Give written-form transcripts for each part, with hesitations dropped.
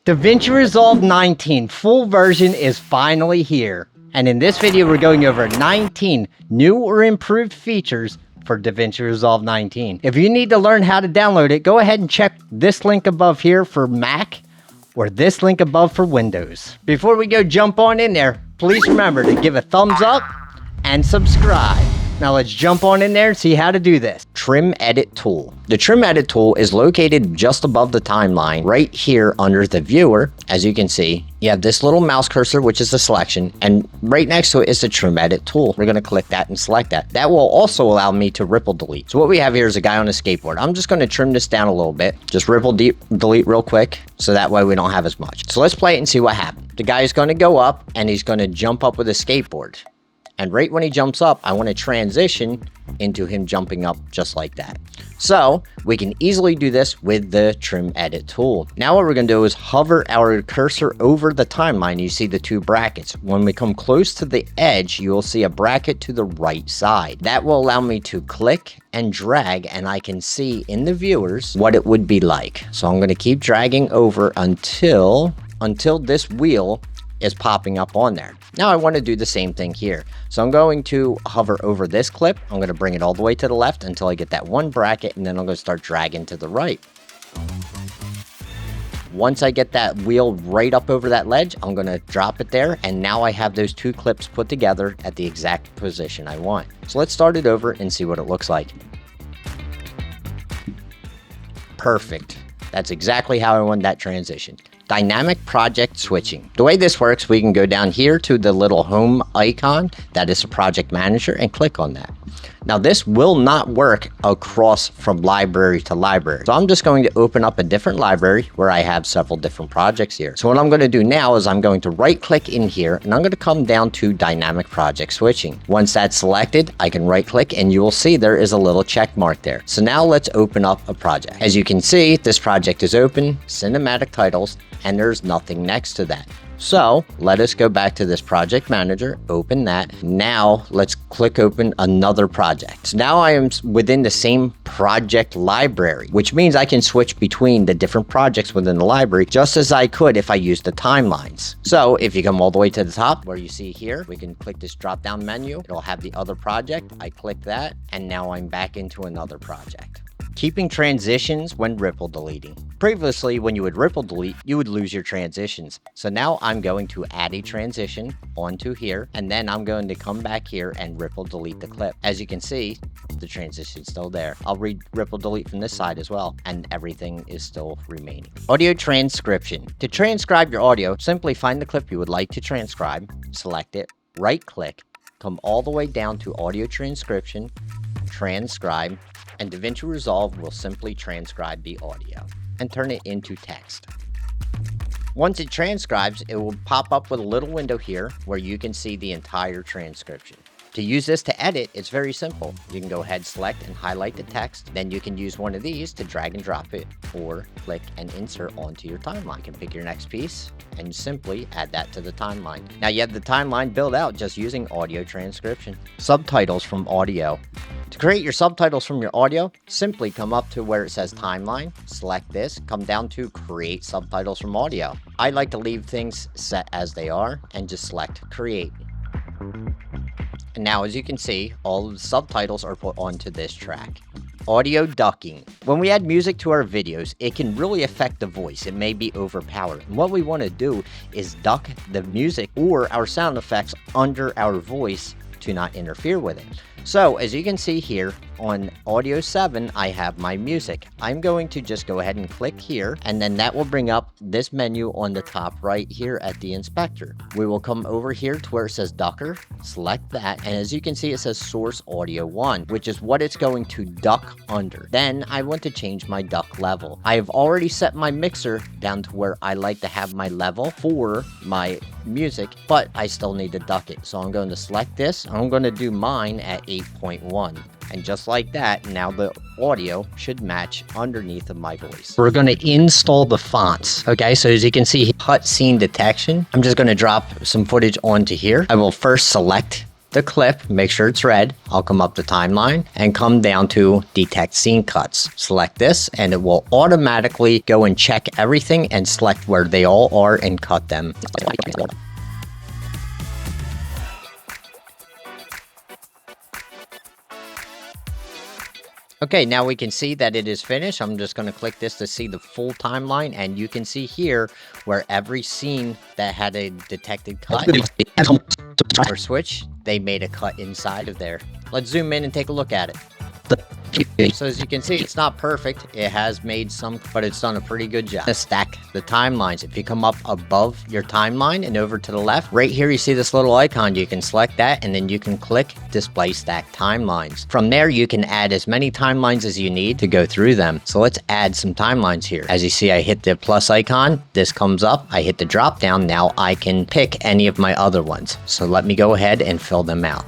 Davinci Resolve 19 full version is finally here. And in this video, we're going over 19 new or improved features for Davinci Resolve 19. If you need to learn how to download it, go ahead and check this link above here for Mac or this link above for Windows. Before we go jump on in there, please remember to give a thumbs up and subscribe. Now let's jump on in there and see how to do this. Trim Edit Tool. The Trim Edit Tool is located just above the timeline, right here under the viewer. As you can see, you have this little mouse cursor, which is the selection, and right next to it is the Trim Edit Tool. We're going to click that and select that. That will also allow me to ripple delete. So what we have here is a guy on a skateboard. I'm just going to trim this down a little bit. Just ripple delete real quick, so that way we don't have as much. So let's play it and see what happens. The guy is going to go up, and he's going to jump up with a skateboard. And right when he jumps up, I want to transition into him jumping up just like that. So we can easily do this with the Trim Edit Tool. Now what we're going to do is hover our cursor over the timeline. You see the two brackets. When we come close to the edge, you will see a bracket to the right side. That will allow me to click and drag, and I can see in the viewers what it would be like. So I'm going to keep dragging over until this wheel is popping up on there. Now I want to do the same thing here. So I'm going to hover over this clip. I'm going to bring it all the way to the left until I get that one bracket, and then I'm going to start dragging to the right. Once I get that wheel right up over that ledge, I'm going to drop it there, and now I have those two clips put together at the exact position I want. So let's start it over and see what it looks like. Perfect. That's exactly how I want that transition. Dynamic project switching. The way this works, we can go down here to the little home icon that is a project manager and click on that. Now this will not work across from library to library. So I'm just going to open up a different library where I have several different projects here. So what I'm going to do now is I'm going to right click in here, and I'm going to come down to dynamic project switching. Once that's selected, I can right click and you will see there is a little check mark there. So now let's open up a project. As you can see, this project is open, cinematic titles, and there's nothing next to that. So let us go back to this project manager, open that. Now let's click open another project. So now I am within the same project library, which means I can switch between the different projects within the library just as I could if I used the timelines. So if you come all the way to the top where you see here, we can click this drop down menu. It'll have the other project. I click that, and now I'm back into another project. Keeping transitions when ripple deleting. Previously, when you would ripple delete, you would lose your transitions. So now I'm going to add a transition onto here, and then I'm going to come back here and ripple delete the clip. As you can see, the transition's still there. I'll ripple delete from this side as well, and everything is still remaining. Audio transcription. To transcribe your audio, simply find the clip you would like to transcribe, select it, right click, come all the way down to audio transcription, transcribe, and Davinci Resolve will simply transcribe the audio and turn it into text. Once it transcribes, it will pop up with a little window here where you can see the entire transcription. To use this to edit, it's very simple. You can go ahead, select, and highlight the text. Then you can use one of these to drag and drop it, or click and insert onto your timeline. You can pick your next piece and simply add that to the timeline. Now you have the timeline built out just using audio transcription. Subtitles from audio. To create your subtitles from your audio, simply come up to where it says timeline, select this, come down to create subtitles from audio. I like to leave things set as they are and just select create. And now, as you can see, all of the subtitles are put onto this track. Audio ducking. When we add music to our videos, it can really affect the voice. It may be overpowered. And what we want to do is duck the music or our sound effects under our voice to not interfere with it. So, as you can see here, on Audio 7, I have my music. I'm going to just go ahead and click here, and then that will bring up this menu on the top right here at the inspector. We will come over here to where it says Ducker, select that, and as you can see, it says Source Audio 1, which is what it's going to duck under. Then, I want to change my duck level. I have already set my mixer down to where I like to have my level for my music, but I still need to duck it. So I'm going to select this, I'm going to do mine at 8.1. And just like that, now the audio should match underneath of my voice. We're going to install the fonts. Okay, so as you can see, cut scene detection. I'm just going to drop some footage onto here. I will first select the clip, make sure it's red. I'll come up to timeline and come down to detect scene cuts. Select this and it will automatically go and check everything and select where they all are and cut them. Okay, now we can see that it is finished. I'm just going to click this to see the full timeline, and you can see here where every scene that had a detected cut or switch, they made a cut inside of there. Let's zoom in and take a look at it. So as you can see, it's not perfect. It has made some, but it's done a pretty good job. Stack the timelines. If you come up above your timeline and over to the left, right here you see this little icon. You can select that and then you can click Display Stack Timelines. From there, you can add as many timelines as you need to go through them. So let's add some timelines here. As you see, I hit the plus icon. This comes up. I hit the drop down. Now I can pick any of my other ones. So let me go ahead and fill them out.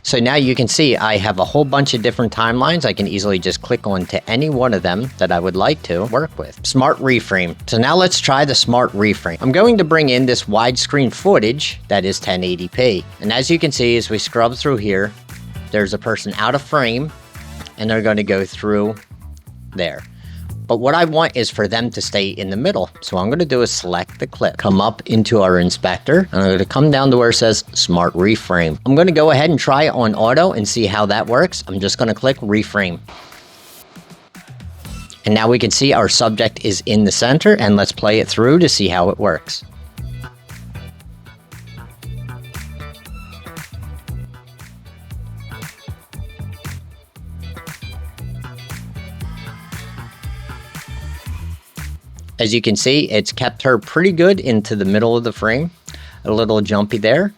So now you can see I have a whole bunch of different timelines. I can easily just click on to any one of them that I would like to work with. Smart Reframe. So now let's try the Smart Reframe. I'm going to bring in this widescreen footage that is 1080p. And as you can see, as we scrub through here, there's a person out of frame and they're going to go through there. But what I want is for them to stay in the middle. So what I'm going to do is select the clip, come up into our inspector, and I'm going to come down to where it says Smart Reframe. I'm going to go ahead and try it on auto and see how that works. I'm just going to click Reframe. And now we can see our subject is in the center, and let's play it through to see how it works. As you can see, it's kept her pretty good into the middle of the frame. A little jumpy there,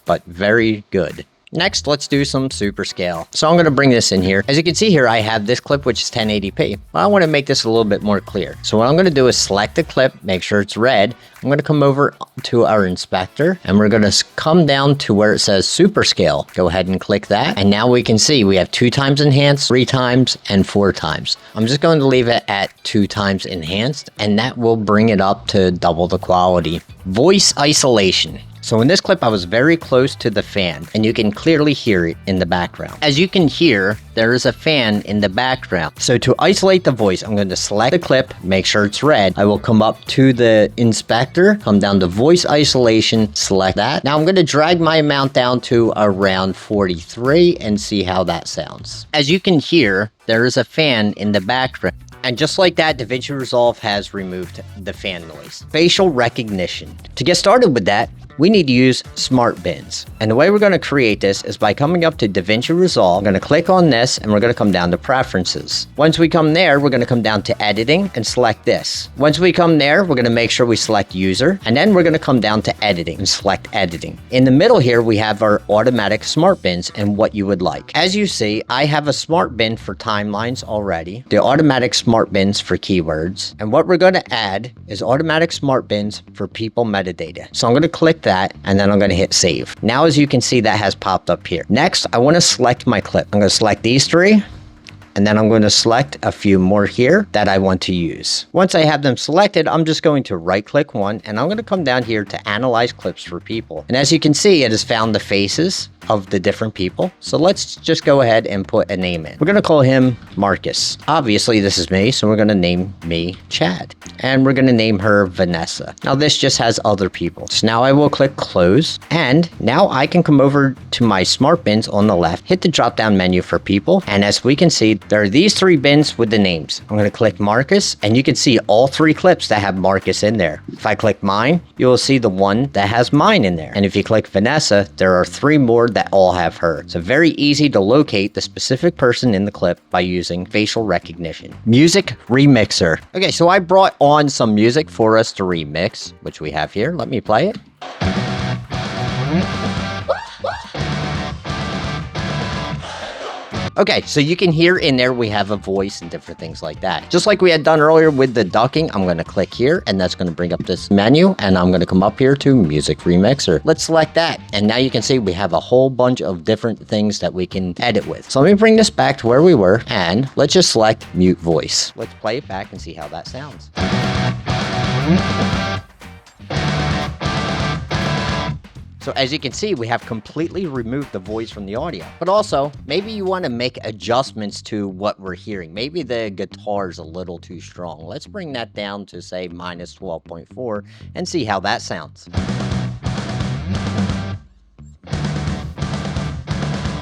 but very good. Next, let's do some super scale. So I'm going to bring this in here. As you can see here, I have this clip, which is 1080p. I want to make this a little bit more clear. So what I'm going to do is select the clip, make sure it's red. I'm going to come over to our inspector and we're going to come down to where it says super scale. Go ahead and click that. And now we can see we have 2 times enhanced, 3 times, and 4 times. I'm just going to leave it at 2 times enhanced, and that will bring it up to double the quality. Voice isolation. So in this clip, I was very close to the fan, and you can clearly hear it in the background. As you can hear, there is a fan in the background. So to isolate the voice, I'm going to select the clip, make sure it's red. I will come up to the inspector, come down to voice isolation, select that. Now I'm going to drag my amount down to around 43 and see how that sounds. As you can hear, there is a fan in the background. And just like that, Davinci Resolve has removed the fan noise. Facial recognition. To get started with that, we need to use smart bins. And the way we're going to create this is by coming up to Davinci Resolve. I'm going to click on this and we're going to come down to preferences. Once we come there, we're going to come down to editing and select this. Once we come there, we're going to make sure we select user, and then we're going to come down to editing and select editing. In the middle here, we have our automatic smart bins and what you would like. As you see, I have a smart bin for timelines already, the automatic smart bins for keywords, and what we're going to add is automatic smart bins for people metadata. So I'm going to click that, and then I'm going to hit save. Now, as you can see, that has popped up here. Next, I want to select my clip. I'm going to select these 3, and then I'm going to select a few more here that I want to use. Once I have them selected, I'm just going to right click one, and I'm going to come down here to analyze clips for people. And as you can see, it has found the faces of the different people. So let's just go ahead and put a name in. We're going to call him Marcus. Obviously, this is me, so we're going to name me Chad. And we're going to name her Vanessa. Now, this just has other people. So now I will click close. And now I can come over to my smart bins on the left, hit the drop down menu for people. And as we can see, there are these 3 bins with the names. I'm going to click Marcus, and you can see all 3 clips that have Marcus in there. If I click mine, you will see the one that has mine in there. And if you click Vanessa, there are 3 more that all have her. So very easy to locate the specific person in the clip by using facial recognition. Music Remixer. Okay, so I brought on some music for us to remix, which we have here. Let me play it. Okay, so you can hear in there we have a voice and different things like that. Just like we had done earlier with the ducking, I'm going to click here, and that's going to bring up this menu, and I'm going to come up here to Music Remixer. Let's select that, and now you can see we have a whole bunch of different things that we can edit with. So let me bring this back to where we were, and let's just select Mute Voice. Let's play it back and see how that sounds. So So as you can see, we have completely removed the voice from the audio. But also, maybe you want to make adjustments to what we're hearing. Maybe the guitar is a little too strong. Let's bring that down to say minus 12.4 and see how that sounds.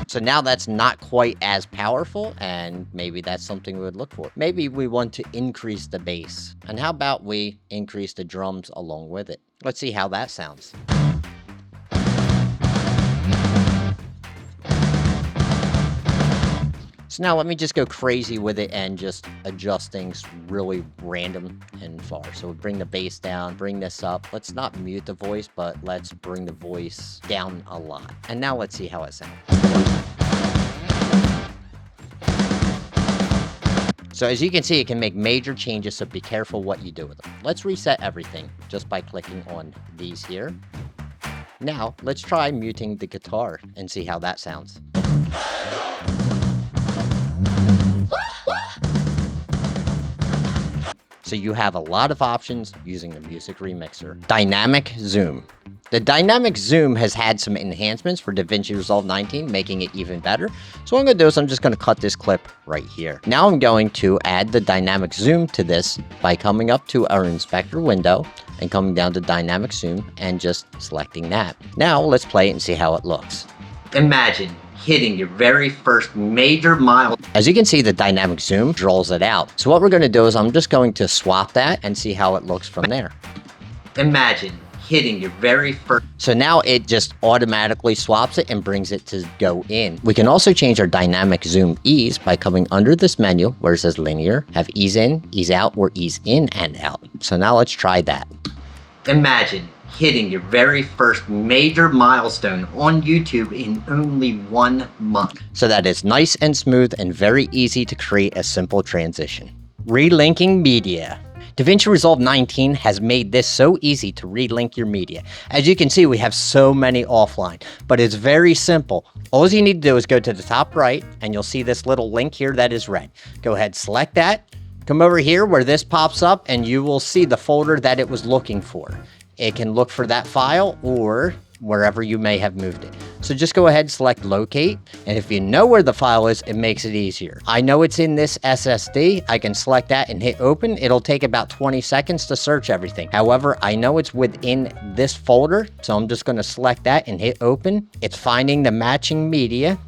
So now that's not quite as powerful, and maybe that's something we would look for. Maybe we want to increase the bass. And how about we increase the drums along with it? Let's see how that sounds. So now let me just go crazy with it and just adjust things really random and far. So we'll bring the bass down, bring this up. Let's not mute the voice, but let's bring the voice down a lot. And now let's see how it sounds. So as you can see, it can make major changes, so be careful what you do with them. Let's reset everything just by clicking on these here. Now, let's try muting the guitar and see how that sounds. So you have a lot of options using the Music Remixer. Dynamic Zoom. The dynamic zoom has had some enhancements for Davinci Resolve 19, making it even better. So what I'm going to do is I'm just going to cut this clip right here. Now I'm going to add the dynamic zoom to this by coming up to our inspector window and coming down to dynamic zoom and just selecting that. Now let's play it and see how it looks. Imagine hitting your very first major milestone. As you can see, the dynamic zoom draws it out. So what we're going to do is I'm just going to swap that and see how it looks from there. Imagine hitting your very first. So now it just automatically swaps it and brings it to go in. We can also change our dynamic zoom ease by coming under this menu where it says linear, have ease in, ease out, or ease in and out. So now let's try that. Imagine hitting your very first major milestone on YouTube in only 1 month. So that is nice and smooth and very easy to create a simple transition. Relinking Media. Davinci Resolve 19 has made this so easy to relink your media. As you can see, we have so many offline, but it's very simple. All you need to do is go to the top right, and you'll see this little link here that is red. Go ahead, select that, come over here where this pops up, and you will see the folder that it was looking for. It can look for that file or wherever you may have moved it. So just go ahead and select locate, and if you know where the file is, it makes it easier. I know it's in this SSD. I can select that and hit open. It'll take about 20 seconds to search everything. However, I know it's within this folder, so I'm just going to select that and hit open. It's finding the matching media.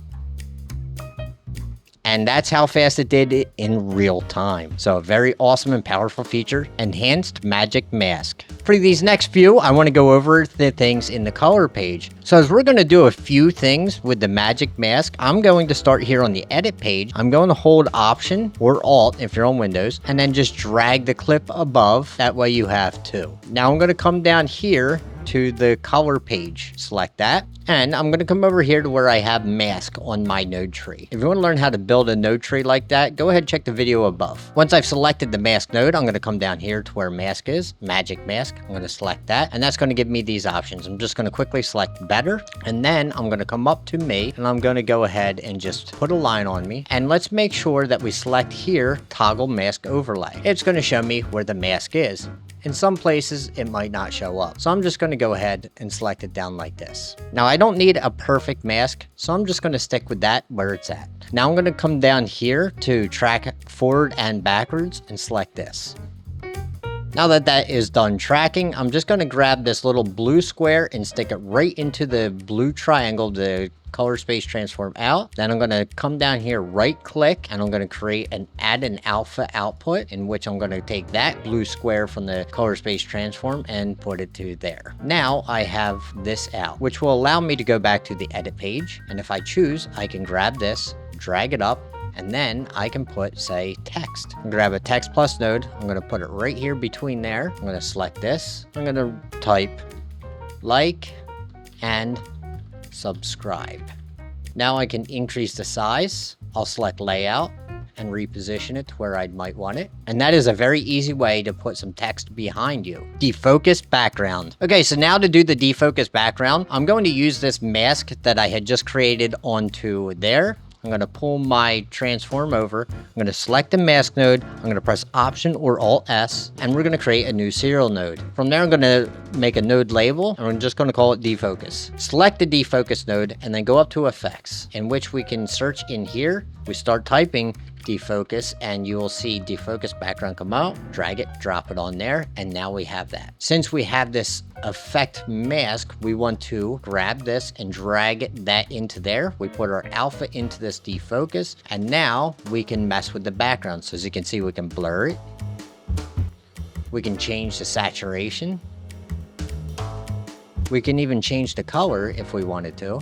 And that's how fast it did it in real time. So a very awesome and powerful feature, enhanced magic mask. For these next few, I want to go over the things in the color page. So as we're going to do a few things with the magic mask, I'm going to start here on the edit page. I'm going to hold Option or Alt if you're on Windows, and then just drag the clip above. That way you have two. Now I'm going to come down here to the color page, select that, and I'm going to come over here to where I have mask on my node tree. If you want to learn how to build a node tree like that, go ahead and check the video above. Once I've selected the mask node, I'm going to come down here to where mask is, magic mask. I'm going to select that, and that's going to give me these options. I'm just going to quickly select better, and then I'm going to come up to me, and I'm going to go ahead and just put a line on me, and let's make sure that we select here, toggle mask overlay. It's going to show me where the mask is. In some places, it might not show up. So I'm just going to go ahead and select it down like this. Now, I don't need a perfect mask, so I'm just going to stick with that where it's at. Now I'm going to come down here to track forward and backwards and select this. Now that that is done tracking, I'm just going to grab this little blue square and stick it right into the blue triangle, the color space transform out. Then I'm going to come down here, right click, and I'm going to create an add an alpha output, in which I'm going to take that blue square from the color space transform and put it to there. Now I have this out, which will allow me to go back to the edit page. And if I choose, I can grab this, drag it up, and then I can put, say, text. Grab a text plus node. I'm going to put it right here between there. I'm going to select this. I'm going to type like and subscribe. Now I can increase the size. I'll select layout and reposition it to where I might want it. And that is a very easy way to put some text behind you. Defocus background. Okay, so now to do the defocus background, I'm going to use this mask that I had just created onto there. I'm going to pull my transform over. I'm going to select the mask node. I'm going to press Option or Alt S, and we're going to create a new serial node. From there, I'm going to make a node label, and I'm just going to call it Defocus. Select the Defocus node, and then go up to Effects, in which we can search in here. We start typing Defocus, and you will see Defocus Background come out, drag it, drop it on there, and now we have that. Since we have this effect mask, we want to grab this and drag that into there. We put our alpha into this defocus, and now we can mess with the background. So as you can see, we can blur it. We can change the saturation. We can even change the color if we wanted to.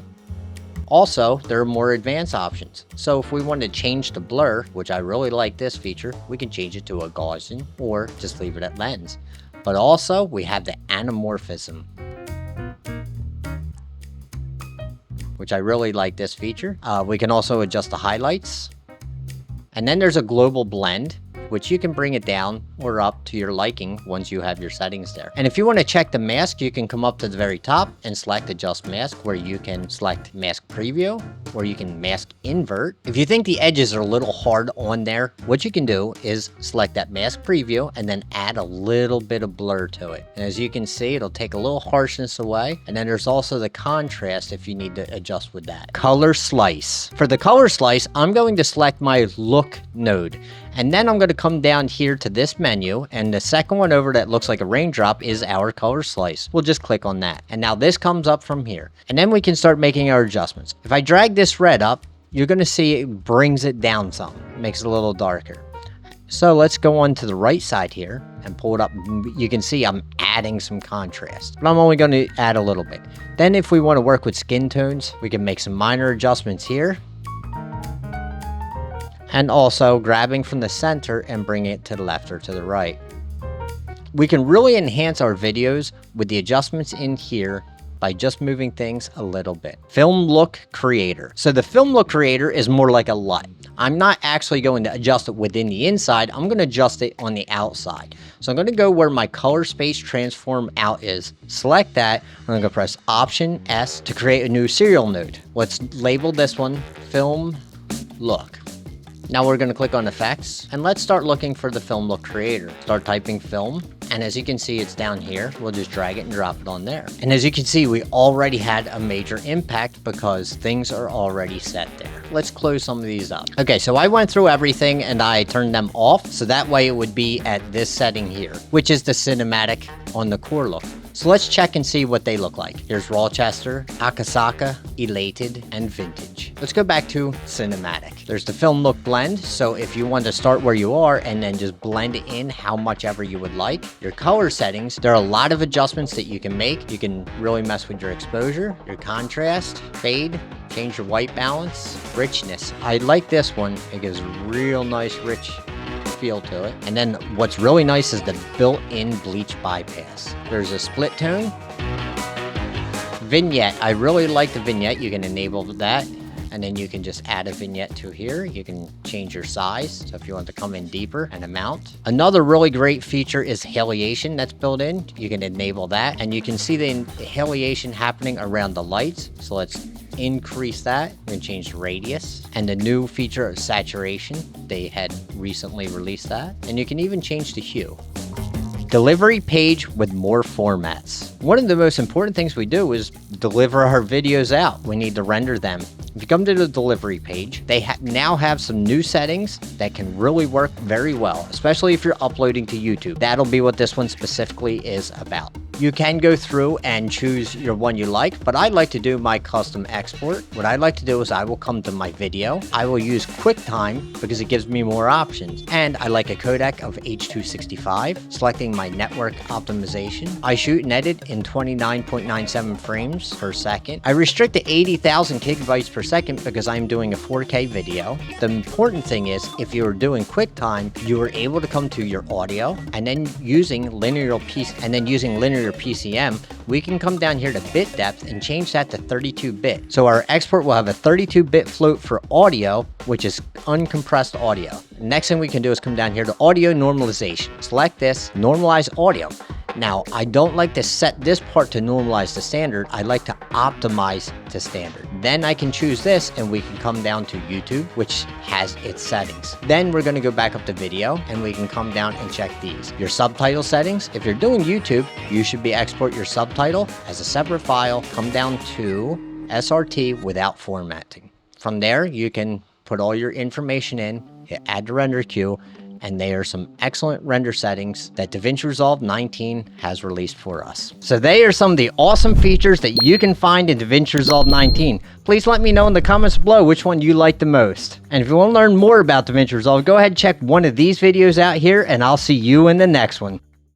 Also, there are more advanced options. So if we want to change the blur, which I really like this feature, we can change it to a Gaussian or just leave it at lens. But also, we have the anamorphism, which I really like this feature. We can also adjust the highlights. And then there's a global blend, which you can bring it down or up to your liking once you have your settings there. And if you want to check the mask, you can come up to the very top and select Adjust Mask, where you can select Mask Preview, or you can Mask Invert. If you think the edges are a little hard on there, what you can do is select that Mask Preview and then add a little bit of blur to it. And as you can see, it'll take a little harshness away. And then there's also the contrast if you need to adjust with that. Color Slice. For the color slice, I'm going to select my Look node. And then I'm going to come down here to this menu, and the second one over that looks like a raindrop is our color slice. We'll just click on that. And now this comes up from here. And then we can start making our adjustments. If I drag this red up, you're going to see it brings it down some. It makes it a little darker. So let's go on to the right side here and pull it up. You can see I'm adding some contrast, but I'm only going to add a little bit. Then if we want to work with skin tones, we can make some minor adjustments here. And also grabbing from the center and bringing it to the left or to the right. We can really enhance our videos with the adjustments in here by just moving things a little bit. Film Look Creator. So the Film Look Creator is more like a LUT. I'm not actually going to adjust it within the inside. I'm going to adjust it on the outside. So I'm going to go where my color space transform out is. Select that. I'm going to press Option S to create a new serial node. Let's label this one Film Look. Now we're going to click on Effects, and let's start looking for the Film Look Creator. Start typing Film, and as you can see, it's down here. We'll just drag it and drop it on there. And as you can see, we already had a major impact because things are already set there. Let's close some of these up. Okay, so I went through everything and I turned them off, so that way it would be at this setting here, which is the cinematic on the core look. So let's check and see what they look like. Here's Rochester, Akasaka, Elated, and Vintage. Let's go back to Cinematic. There's the Film Look Blend, so if you want to start where you are and then just blend in how much ever you would like. Your color settings, there are a lot of adjustments that you can make. You can really mess with your exposure, your contrast, fade, change your white balance, richness. I like this one. It gives real nice rich feel to it. And then what's really nice is the built-in bleach bypass. There's a split tone. Vignette. I really like the vignette. You can enable that. And then you can just add a vignette to here. You can change your size. So if you want to come in deeper and amount. Another really great feature is heliation that's built in. You can enable that. And you can see the heliation happening around the lights. So let's increase that. We're going to change the radius. And the new feature of saturation. They had recently released that. And you can even change the hue. Delivery page with more formats. One of the most important things we do is deliver our videos out. We need to render them. If you come to the delivery page, they now have some new settings that can really work very well, especially if you're uploading to YouTube. That'll be what this one specifically is about. You can go through and choose your one you like, but I like to do my custom export. What I like to do is I will come to my video. I will use QuickTime because it gives me more options. And I like a codec of H.265, selecting my network optimization. I shoot and edit in 29.97 frames per second. I restrict to 80,000 gigabytes per second because I'm doing a 4K video. The important thing is if you're doing QuickTime, you are able to come to your audio and then using linear PCM, we can come down here to bit depth and change that to 32-bit. So our export will have a 32-bit float for audio, which is uncompressed audio. Next thing we can do is come down here to audio normalization. Select this, normalize audio. Now, I don't like to set this part to normalize to standard. I like to optimize to standard. Then I can choose this and we can come down to YouTube, which has its settings. Then we're gonna go back up to video and we can come down and check these. Your subtitle settings. If you're doing YouTube, you should be export your subtitle as a separate file, come down to SRT without formatting. From there, you can put all your information in, hit add to render queue, and they are some excellent render settings that Davinci Resolve 19 has released for us. So they are some of the awesome features that you can find in Davinci Resolve 19. Please let me know in the comments below which one you like the most. And if you want to learn more about Davinci Resolve, go ahead and check one of these videos out here, and I'll see you in the next one.